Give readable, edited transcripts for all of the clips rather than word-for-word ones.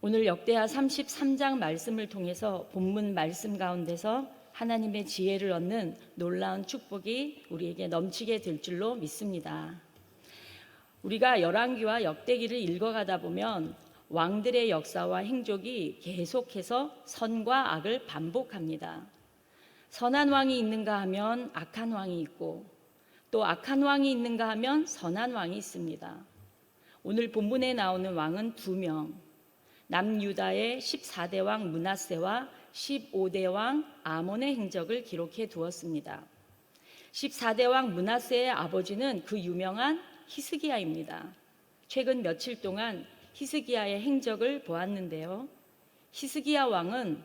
오늘 역대하 33장 말씀을 통해서 본문 말씀 가운데서 하나님의 지혜를 얻는 놀라운 축복이 우리에게 넘치게 될 줄로 믿습니다. 우리가 열왕기와 역대기를 읽어가다 보면 왕들의 역사와 행적이 계속해서 선과 악을 반복합니다. 선한 왕이 있는가 하면 악한 왕이 있고, 또 악한 왕이 있는가 하면 선한 왕이 있습니다. 오늘 본문에 나오는 왕은 2명, 남유다의 14대 왕 므낫세와 15대 왕 아몬의 행적을 기록해 두었습니다. 14대 왕 므낫세의 아버지는 그 유명한 히스기야입니다. 최근 며칠 동안 히스기야의 행적을 보았는데요. 히스기야 왕은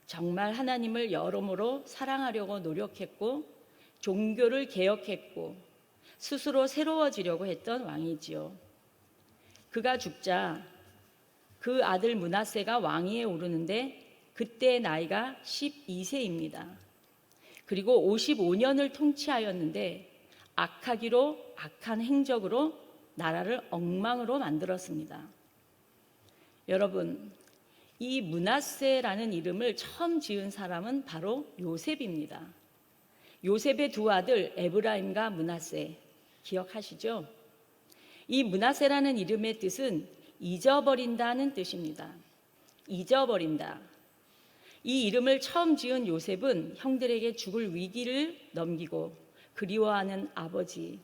정말 하나님을 여러모로 사랑하려고 노력했고, 종교를 개혁했고, 스스로 새로워지려고 했던 왕이지요. 그가 죽자 그 아들 므낫세가 왕위에 오르는데 그때 나이가 12세입니다. 그리고 55년을 통치하였는데 악하기로 악한 행적으로 나라를 엉망으로 만들었습니다. 여러분, 이 므낫세라는 이름을 처음 지은 사람은 바로 요셉입니다. 요셉의 2 아들 에브라임과 므낫세, 기억하시죠? 이 므낫세라는 이름의 뜻은 잊어버린다는 뜻입니다. 잊어버린다. 이 이름을 처음 지은 요셉은 형들에게 죽을 위기를 넘기고 그리워하는 아버지,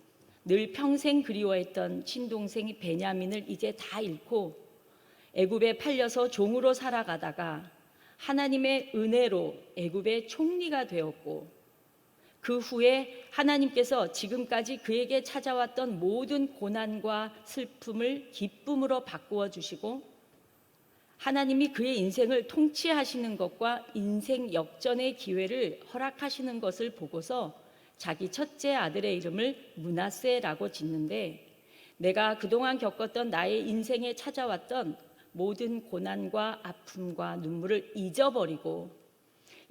늘 평생 그리워했던 친동생 베냐민을 이제 다 잃고 애굽에 팔려서 종으로 살아가다가 하나님의 은혜로 애굽의 총리가 되었고, 그 후에 하나님께서 지금까지 그에게 찾아왔던 모든 고난과 슬픔을 기쁨으로 바꾸어 주시고, 하나님이 그의 인생을 통치하시는 것과 인생 역전의 기회를 허락하시는 것을 보고서 자기 첫째 아들의 이름을 므낫세라고 짓는데, 내가 그동안 겪었던 나의 인생에 찾아왔던 모든 고난과 아픔과 눈물을 잊어버리고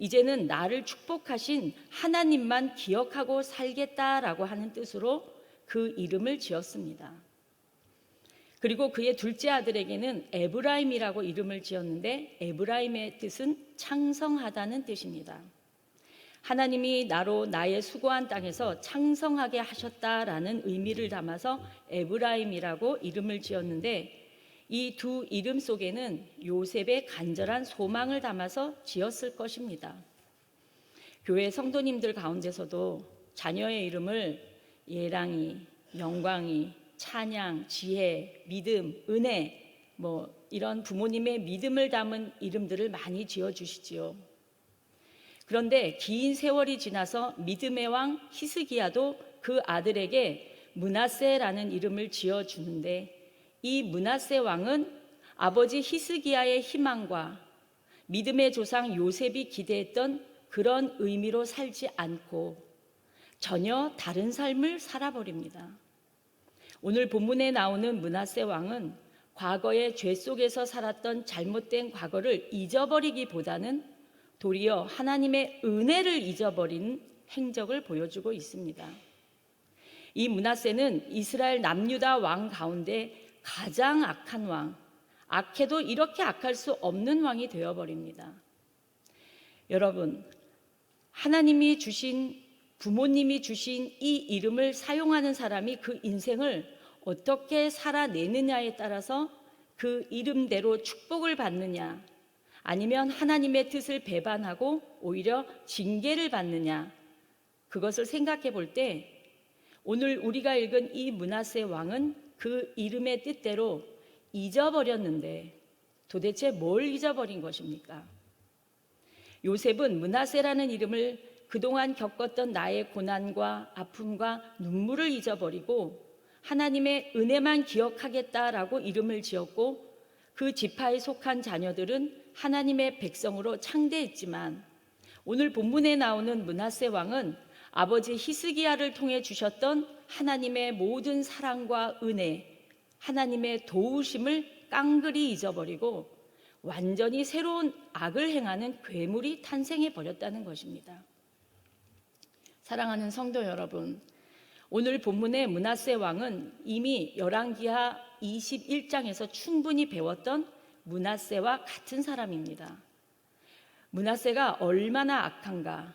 이제는 나를 축복하신 하나님만 기억하고 살겠다라고 하는 뜻으로 그 이름을 지었습니다. 그리고 그의 둘째 아들에게는 에브라임이라고 이름을 지었는데, 에브라임의 뜻은 창성하다는 뜻입니다. 하나님이 나로 나의 수고한 땅에서 창성하게 하셨다라는 의미를 담아서 에브라임이라고 이름을 지었는데, 이 2 이름 속에는 요셉의 간절한 소망을 담아서 지었을 것입니다. 교회 성도님들 가운데서도 자녀의 이름을 예랑이, 영광이, 찬양, 지혜, 믿음, 은혜, 이런 부모님의 믿음을 담은 이름들을 많이 지어주시지요. 그런데 긴 세월이 지나서 믿음의 왕 히스기야도 그 아들에게 므낫세라는 이름을 지어주는데, 이 므낫세 왕은 아버지 히스기야의 희망과 믿음의 조상 요셉이 기대했던 그런 의미로 살지 않고 전혀 다른 삶을 살아버립니다. 오늘 본문에 나오는 므낫세 왕은 과거의 죄 속에서 살았던 잘못된 과거를 잊어버리기보다는 도리어 하나님의 은혜를 잊어버린 행적을 보여주고 있습니다. 이 므낫세는 이스라엘 남유다 왕 가운데 가장 악한 왕, 악해도 이렇게 악할 수 없는 왕이 되어버립니다. 여러분, 하나님이 주신, 부모님이 주신 이 이름을 사용하는 사람이 그 인생을 어떻게 살아내느냐에 따라서 그 이름대로 축복을 받느냐, 아니면 하나님의 뜻을 배반하고 오히려 징계를 받느냐, 그것을 생각해 볼 때 오늘 우리가 읽은 이 므낫세 왕은 그 이름의 뜻대로 잊어버렸는데 도대체 뭘 잊어버린 것입니까? 요셉은 므낫세라는 이름을 그동안 겪었던 나의 고난과 아픔과 눈물을 잊어버리고 하나님의 은혜만 기억하겠다라고 이름을 지었고, 그 지파에 속한 자녀들은 하나님의 백성으로 창대했지만, 오늘 본문에 나오는 므낫세 왕은 아버지 히스기야를 통해 주셨던 하나님의 모든 사랑과 은혜, 하나님의 도우심을 깡그리 잊어버리고 완전히 새로운 악을 행하는 괴물이 탄생해 버렸다는 것입니다. 사랑하는 성도 여러분, 오늘 본문의 므낫세 왕은 이미 열왕기하 21장에서 충분히 배웠던 므낫세와 같은 사람입니다. 므낫세가 얼마나 악한가?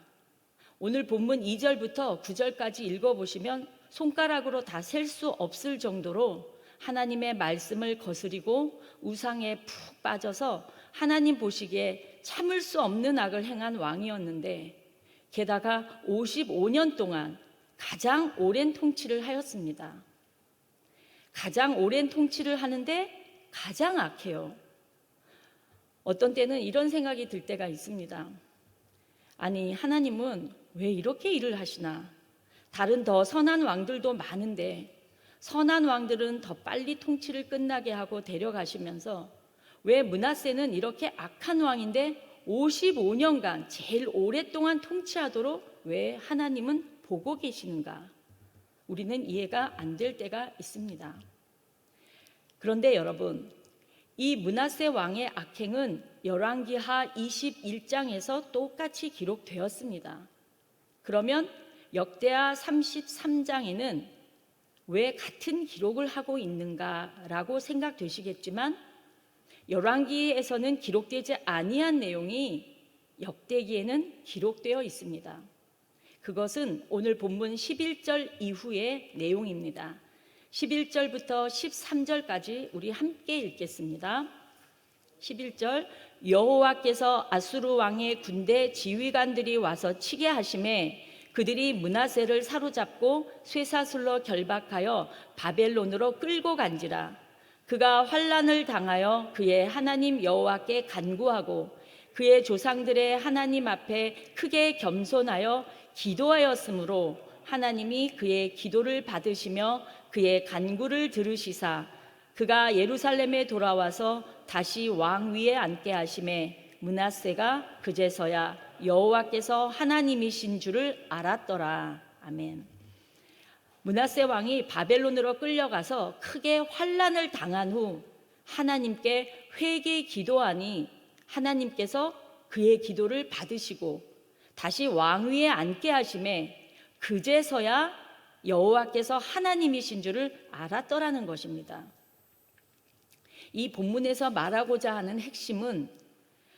오늘 본문 2절부터 9절까지 읽어보시면 손가락으로 다 셀 수 없을 정도로 하나님의 말씀을 거스리고 우상에 푹 빠져서 하나님 보시기에 참을 수 없는 악을 행한 왕이었는데, 게다가 55년 동안 가장 오랜 통치를 하였습니다. 가장 오랜 통치를 하는데 가장 악해요. 어떤 때는 이런 생각이 들 때가 있습니다. 아니, 하나님은 왜 이렇게 일을 하시나? 다른 더 선한 왕들도 많은데 선한 왕들은 더 빨리 통치를 끝나게 하고 데려가시면서 왜 므낫세는 이렇게 악한 왕인데 55년간 제일 오랫동안 통치하도록 왜 하나님은 보고 계시는가? 우리는 이해가 안 될 때가 있습니다. 그런데 여러분, 이 므낫세 왕의 악행은 열왕기하 21장에서 똑같이 기록되었습니다. 그러면 역대하 33장에는 왜 같은 기록을 하고 있는가라고 생각되시겠지만, 열왕기에서는 기록되지 아니한 내용이 역대기에는 기록되어 있습니다. 그것은 오늘 본문 11절 이후의 내용입니다. 11절부터 13절까지 우리 함께 읽겠습니다. 11절, 여호와께서 아수르 왕의 군대 지휘관들이 와서 치게 하심에 그들이 므낫세를 사로잡고 쇠사슬로 결박하여 바벨론으로 끌고 간지라. 그가 환난을 당하여 그의 하나님 여호와께 간구하고 그의 조상들의 하나님 앞에 크게 겸손하여 기도하였으므로 하나님이 그의 기도를 받으시며 그의 간구를 들으시사 그가 예루살렘에 돌아와서 다시 왕 위에 앉게 하심에 므낫세가 그제서야 여호와께서 하나님이신 줄을 알았더라. 아멘. 므낫세 왕이 바벨론으로 끌려가서 크게 환난을 당한 후 하나님께 회개 기도하니 하나님께서 그의 기도를 받으시고 다시 왕 위에 앉게 하심에 그제서야 여호와께서 하나님이신 줄을 알았더라는 것입니다. 이 본문에서 말하고자 하는 핵심은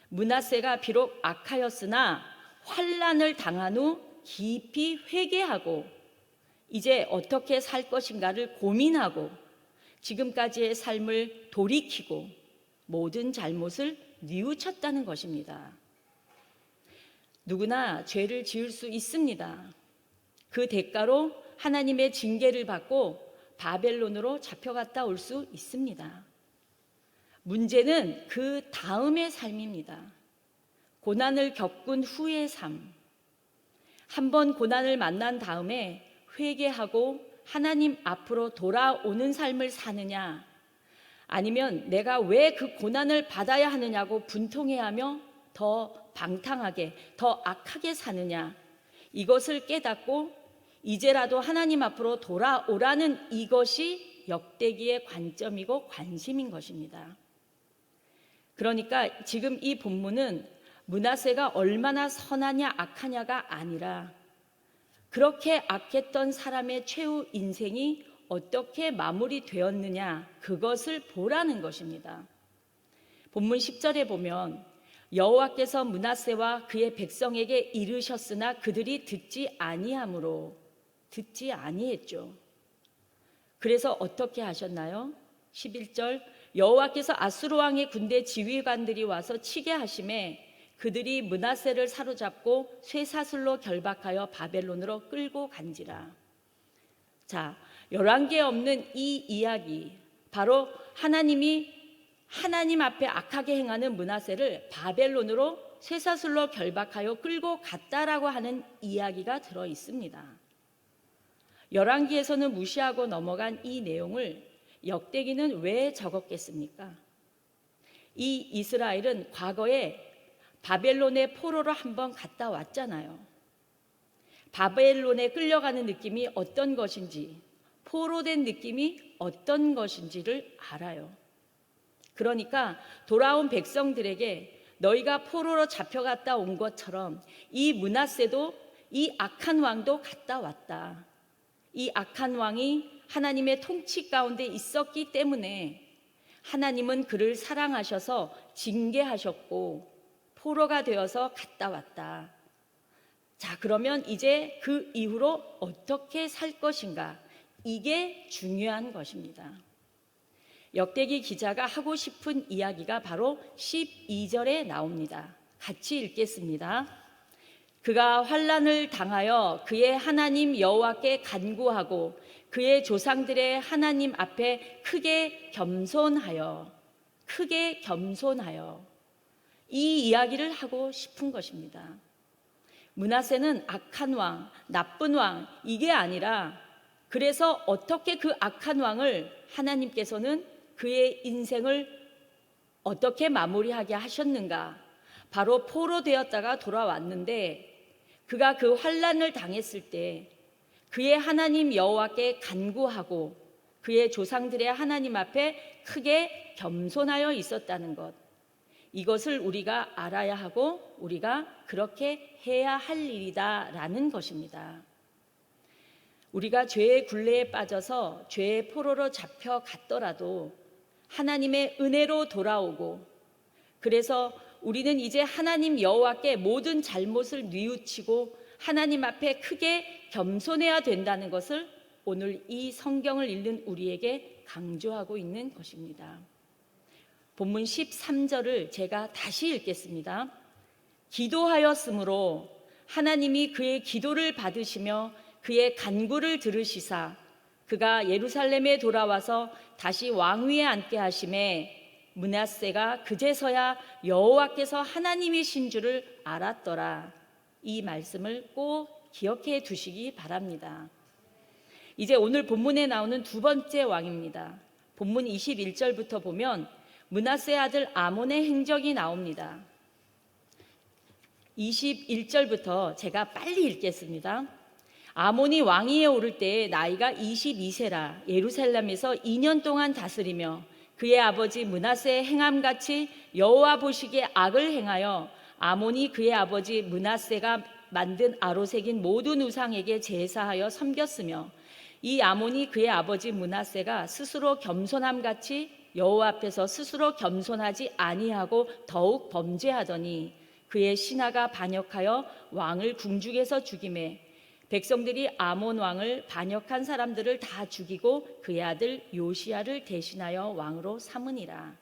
므낫세가 비록 악하였으나 환난을 당한 후 깊이 회개하고 이제 어떻게 살 것인가를 고민하고 지금까지의 삶을 돌이키고 모든 잘못을 뉘우쳤다는 것입니다. 누구나 죄를 지을 수 있습니다. 그 대가로 하나님의 징계를 받고 바벨론으로 잡혀갔다 올 수 있습니다. 문제는 그 다음의 삶입니다. 고난을 겪은 후의 삶. 한번 고난을 만난 다음에 회개하고 하나님 앞으로 돌아오는 삶을 사느냐, 아니면 내가 왜 그 고난을 받아야 하느냐고 분통해하며 더 방탕하게, 더 악하게 사느냐, 이것을 깨닫고 이제라도 하나님 앞으로 돌아오라는 이것이 역대기의 관점이고 관심인 것입니다. 그러니까 지금 이 본문은 므낫세가 얼마나 선하냐 악하냐가 아니라 그렇게 악했던 사람의 최후 인생이 어떻게 마무리되었느냐, 그것을 보라는 것입니다. 본문 10절에 보면 여호와께서 므낫세와 그의 백성에게 이르셨으나 그들이 듣지 아니했죠. 그래서 어떻게 하셨나요? 11절, 여호와께서 아수르 왕의 군대 지휘관들이 와서 치게 하심에 그들이 므낫세를 사로잡고 쇠사슬로 결박하여 바벨론으로 끌고 간지라. 자, 열왕기에 없는 이 이야기, 바로 하나님이 하나님 앞에 악하게 행하는 므낫세를 바벨론으로 쇠사슬로 결박하여 끌고 갔다라고 하는 이야기가 들어 있습니다. 열왕기에서는 무시하고 넘어간 이 내용을 역대기는 왜 적었겠습니까? 이 이스라엘은 과거에 바벨론의 포로로 한번 갔다 왔잖아요. 바벨론에 끌려가는 느낌이 어떤 것인지, 포로된 느낌이 어떤 것인지를 알아요. 그러니까 돌아온 백성들에게 너희가 포로로 잡혀갔다 온 것처럼 이 므낫세도, 이 악한 왕도 갔다 왔다. 이 악한 왕이 하나님의 통치 가운데 있었기 때문에 하나님은 그를 사랑하셔서 징계하셨고 포로가 되어서 갔다 왔다. 자, 그러면 이제 그 이후로 어떻게 살 것인가? 이게 중요한 것입니다. 역대기 기자가 하고 싶은 이야기가 바로 12절에 나옵니다. 같이 읽겠습니다. 그가 환난을 당하여 그의 하나님 여호와께 간구하고 그의 조상들의 하나님 앞에 크게 겸손하여 이 이야기를 하고 싶은 것입니다. 므낫세는 악한 왕, 나쁜 왕 이게 아니라 그래서 어떻게 그 악한 왕을 하나님께서는 그의 인생을 어떻게 마무리하게 하셨는가? 바로 포로되었다가 돌아왔는데 그가 그 환난을 당했을 때 그의 하나님 여호와께 간구하고 그의 조상들의 하나님 앞에 크게 겸손하여 있었다는 것. 이것을 우리가 알아야 하고 우리가 그렇게 해야 할 일이다라는 것입니다. 우리가 죄의 굴레에 빠져서 죄의 포로로 잡혀갔더라도 하나님의 은혜로 돌아오고 그래서 우리는 이제 하나님 여호와께 모든 잘못을 뉘우치고 하나님 앞에 크게 겸손해야 된다는 것을 오늘 이 성경을 읽는 우리에게 강조하고 있는 것입니다. 본문 13절을 제가 다시 읽겠습니다. 기도하였으므로 하나님이 그의 기도를 받으시며 그의 간구를 들으시사 그가 예루살렘에 돌아와서 다시 왕위에 앉게 하심에 므낫세가 그제서야 여호와께서 하나님이신 줄을 알았더라. 이 말씀을 꼭 기억해 두시기 바랍니다. 이제 오늘 본문에 나오는 두 번째 왕입니다. 본문 21절부터 보면 므낫세 아들 아몬의 행적이 나옵니다. 21절부터 제가 빨리 읽겠습니다. 아몬이 왕위에 오를 때에 나이가 22세라 예루살렘에서 2년 동안 다스리며 그의 아버지 므낫세의 행함같이 여호와 보시기에 악을 행하여 아몬이 그의 아버지 므낫세가 만든 아로새긴 모든 우상에게 제사하여 섬겼으며 이 아몬이 그의 아버지 므낫세가 스스로 겸손함같이 여호와 앞에서 스스로 겸손하지 아니하고 더욱 범죄하더니 그의 신하가 반역하여 왕을 궁중에서 죽이매 백성들이 아몬 왕을 반역한 사람들을 다 죽이고 그의 아들 요시야를 대신하여 왕으로 삼으니라.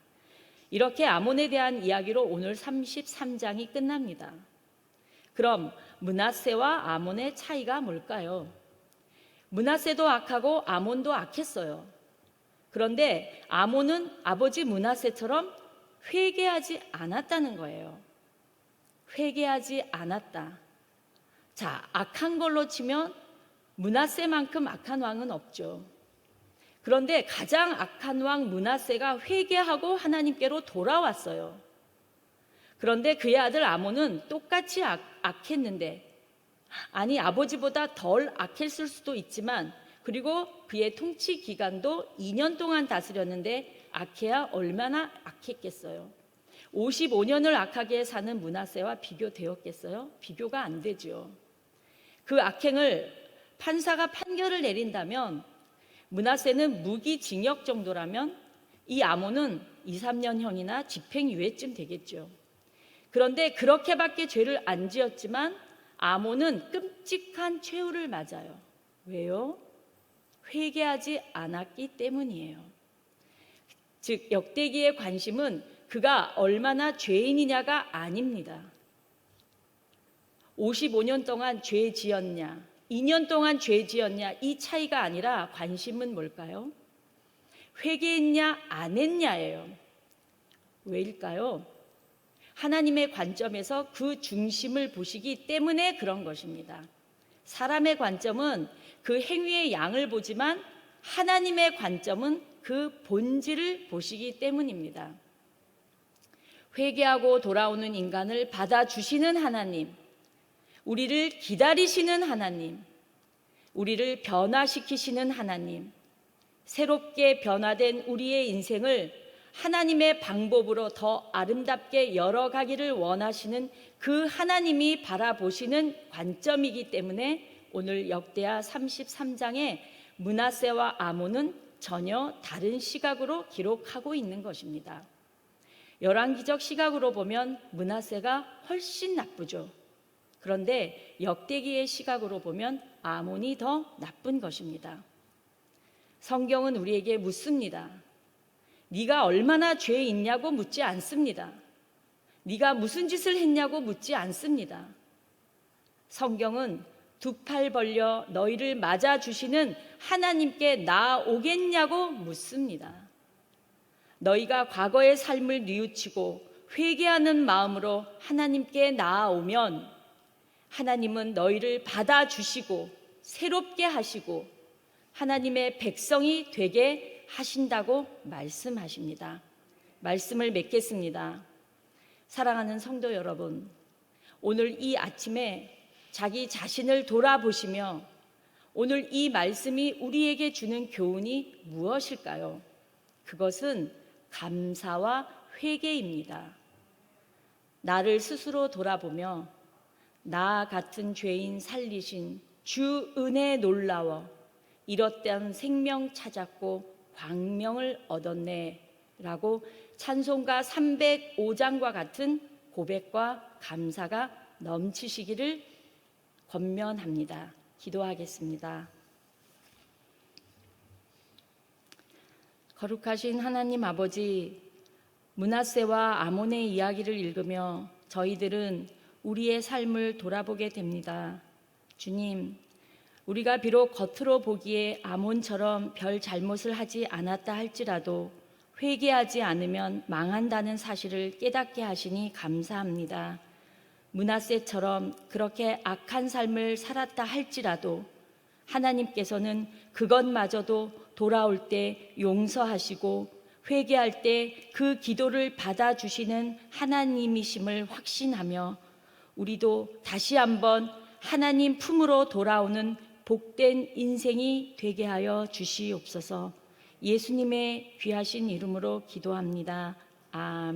이렇게 아몬에 대한 이야기로 오늘 33장이 끝납니다. 그럼 므낫세와 아몬의 차이가 뭘까요? 므낫세도 악하고 아몬도 악했어요. 그런데 아몬은 아버지 므낫세처럼 회개하지 않았다는 거예요. 회개하지 않았다. 자, 악한 걸로 치면 므낫세만큼 악한 왕은 없죠. 그런데 가장 악한 왕 므낫세가 회개하고 하나님께로 돌아왔어요. 그런데 그의 아들 아몬은 똑같이 악했는데, 아니 아버지보다 덜 악했을 수도 있지만, 그리고 그의 통치 기간도 2년 동안 다스렸는데 악해야 얼마나 악했겠어요. 55년을 악하게 사는 므낫세와 비교되었겠어요? 비교가 안 되죠. 그 악행을 판사가 판결을 내린다면 므낫세는 무기징역 정도라면 이 아몬은 2, 3년형이나 집행유예쯤 되겠죠. 그런데 그렇게밖에 죄를 안 지었지만 아몬은 끔찍한 최후를 맞아요. 왜요? 회개하지 않았기 때문이에요. 즉 역대기의 관심은 그가 얼마나 죄인이냐가 아닙니다. 55년 동안 죄 지었냐, 2년 동안 죄 지었냐, 이 차이가 아니라 관심은 뭘까요? 회개했냐 안 했냐예요. 왜일까요? 하나님의 관점에서 그 중심을 보시기 때문에 그런 것입니다. 사람의 관점은 그 행위의 양을 보지만 하나님의 관점은 그 본질을 보시기 때문입니다. 회개하고 돌아오는 인간을 받아주시는 하나님, 우리를 기다리시는 하나님, 우리를 변화시키시는 하나님, 새롭게 변화된 우리의 인생을 하나님의 방법으로 더 아름답게 열어가기를 원하시는 그 하나님이 바라보시는 관점이기 때문에 오늘 역대하 33장에 므낫세와 아몬은 전혀 다른 시각으로 기록하고 있는 것입니다. 열왕기적 시각으로 보면 므낫세가 훨씬 나쁘죠. 그런데 역대기의 시각으로 보면 아몬이 더 나쁜 것입니다. 성경은 우리에게 묻습니다. 네가 얼마나 죄 있냐고 묻지 않습니다. 네가 무슨 짓을 했냐고 묻지 않습니다. 성경은 두 팔 벌려 너희를 맞아주시는 하나님께 나아오겠냐고 묻습니다. 너희가 과거의 삶을 뉘우치고 회개하는 마음으로 하나님께 나아오면 하나님은 너희를 받아주시고 새롭게 하시고 하나님의 백성이 되게 하신다고 말씀하십니다. 말씀을 맺겠습니다. 사랑하는 성도 여러분, 오늘 이 아침에 자기 자신을 돌아보시며 오늘 이 말씀이 우리에게 주는 교훈이 무엇일까요? 그것은 감사와 회개입니다. 나를 스스로 돌아보며 나 같은 죄인 살리신 주 은혜에 놀라워 잃었던 생명 찾았고 광명을 얻었네 라고 찬송가 305장과 같은 고백과 감사가 넘치시기를 권면합니다. 기도하겠습니다. 거룩하신 하나님 아버지, 므낫세와 아몬의 이야기를 읽으며 저희들은 우리의 삶을 돌아보게 됩니다. 주님, 우리가 비록 겉으로 보기에 아몬처럼 별 잘못을 하지 않았다 할지라도 회개하지 않으면 망한다는 사실을 깨닫게 하시니 감사합니다. 므낫세처럼 그렇게 악한 삶을 살았다 할지라도 하나님께서는 그것마저도 돌아올 때 용서하시고 회개할 때 그 기도를 받아주시는 하나님이심을 확신하며 우리도 다시 한번 하나님 품으로 돌아오는 복된 인생이 되게 하여 주시옵소서. 예수님의 귀하신 이름으로 기도합니다. 아멘.